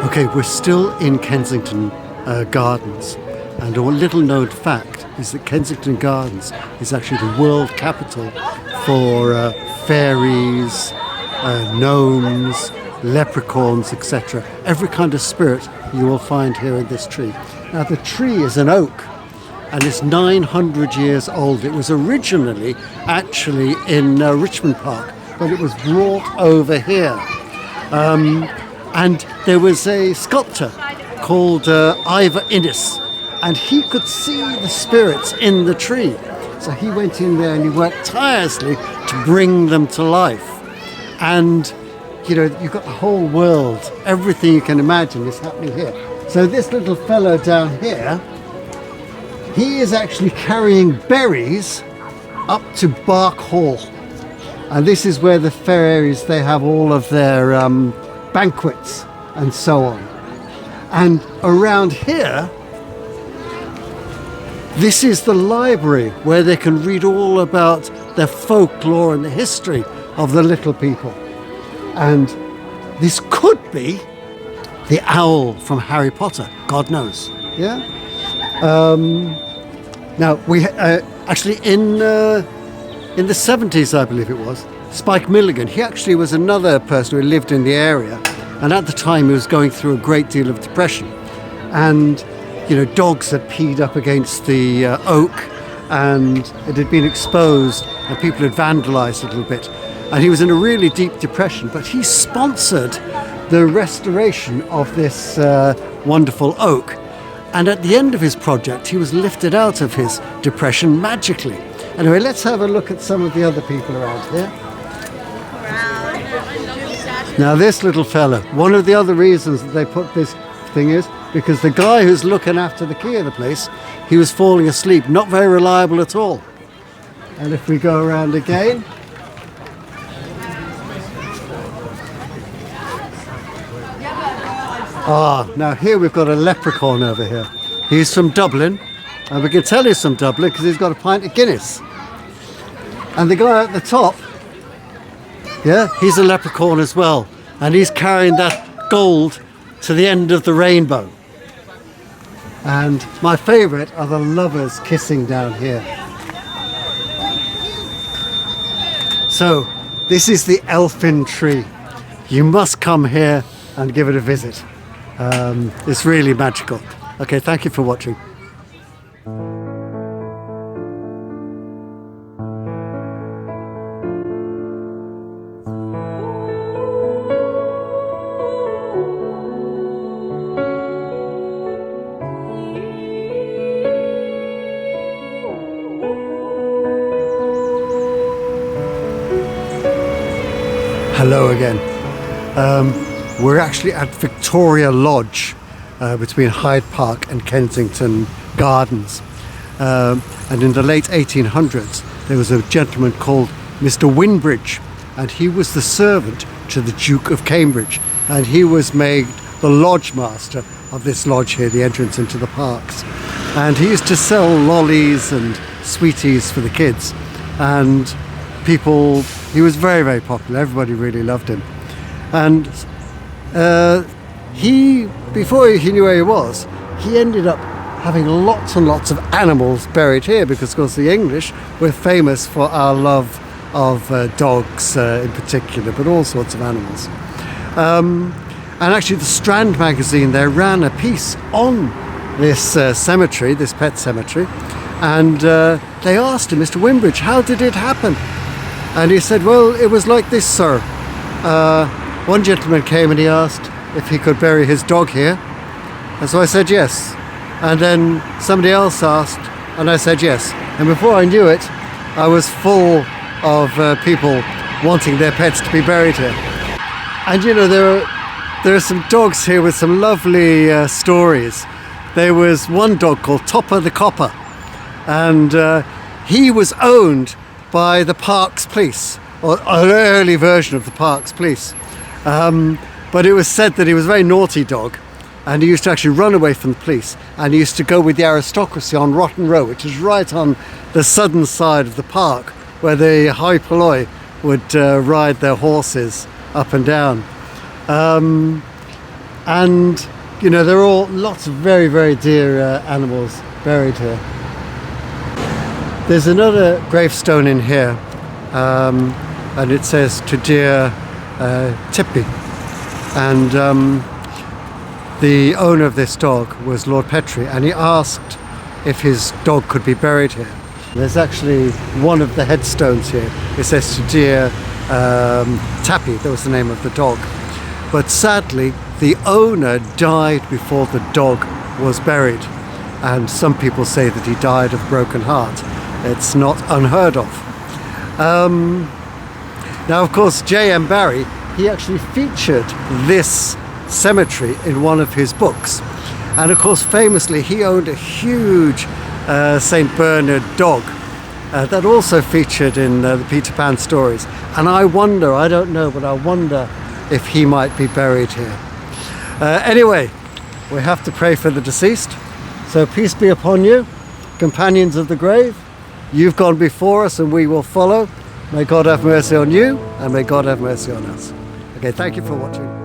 Okay, we're still in Kensington Gardens, and a little known fact is that Kensington Gardens is actually the world capital for fairies, gnomes, leprechauns, etc. Every kind of spirit you will find here in this tree. Now the tree is an oak, and it's 900 years old. It was originally actually in Richmond Park, but it was brought over here. And there was a sculptor called Ivor Innes, and he could see the spirits in the tree. So he went in there and he worked tirelessly to bring them to life. And, you know, you've got the whole world, everything you can imagine is happening here. So this little fellow down here, he is actually carrying berries up to Bark Hall. And this is where the fairies, they have all of their banquets and so on. And around here, this is the library where they can read all about their folklore and the history of the little people. And this could be the owl from Harry Potter, God knows. Yeah. Now we actually in the 70s, I believe it was, Spike Milligan, he actually was another person who lived in the area, and at the time he was going through a great deal of depression, and you know, dogs had peed up against the oak, and it had been exposed, and people had vandalized it a little bit, and he was in a really deep depression, but he sponsored the restoration of this wonderful oak, and at the end of his project he was lifted out of his depression magically. Anyway, let's have a look at some of the other people around here. Now this little fella, one of the other reasons that they put this thing is because the guy who's looking after the key of the place, he was falling asleep, not very reliable at all. And if we go around again, now here we've got a leprechaun over here. He's from Dublin, and we can tell he's from Dublin because he's got a pint of Guinness. And the guy at the top, yeah, he's a leprechaun as well, and he's carrying that gold to the end of the rainbow. And my favourite are the lovers kissing down here. So this is the elfin tree. You must come here and give it a visit. It's really magical. Okay, thank you for watching. Hello again. We're actually at Victoria Lodge between Hyde Park and Kensington Gardens. And in the late 1800s, there was a gentleman called Mr. Winbridge, and he was the servant to the Duke of Cambridge, and he was made the lodge master of this lodge here, the entrance into the parks. And he used to sell lollies and sweeties for the kids, and people, he was very, very popular. Everybody really loved him. And before he knew where he was, he ended up having lots and lots of animals buried here because, of course, the English were famous for our love of dogs in particular, but all sorts of animals. And actually the Strand magazine, they ran a piece on this cemetery, this pet cemetery, and they asked him, Mr. Winbridge, how did it happen? And he said, well, it was like this, sir. One gentleman came and he asked if he could bury his dog here. And so I said yes. And then somebody else asked, and I said yes. And before I knew it, I was full of people wanting their pets to be buried here. And you know, there are some dogs here with some lovely stories. There was one dog called Topper the Copper, and he was owned by the Parks Police, or an early version of the Parks Police. But it was said that he was a very naughty dog, and he used to actually run away from the police, and he used to go with the aristocracy on Rotten Row, which is right on the southern side of the park, where the hoi polloi would ride their horses up and down. And you know, there are all lots of very, very dear animals buried here. There's another gravestone in here, and it says to dear Tippy. And the owner of this dog was Lord Petrie, and he asked if his dog could be buried here. There's actually one of the headstones here. It says to dear Tappy, that was the name of the dog. But sadly, the owner died before the dog was buried. And some people say that he died of broken heart. It's not unheard of. Now, of course, J.M. Barrie, he actually featured this cemetery in one of his books. And of course, famously, he owned a huge St. Bernard dog that also featured in the Peter Pan stories. And I wonder, I don't know, but I wonder if he might be buried here. Anyway, we have to pray for the deceased. So peace be upon you, companions of the grave. You've gone before us and we will follow. May God have mercy on you and may God have mercy on us. Okay, thank you for watching.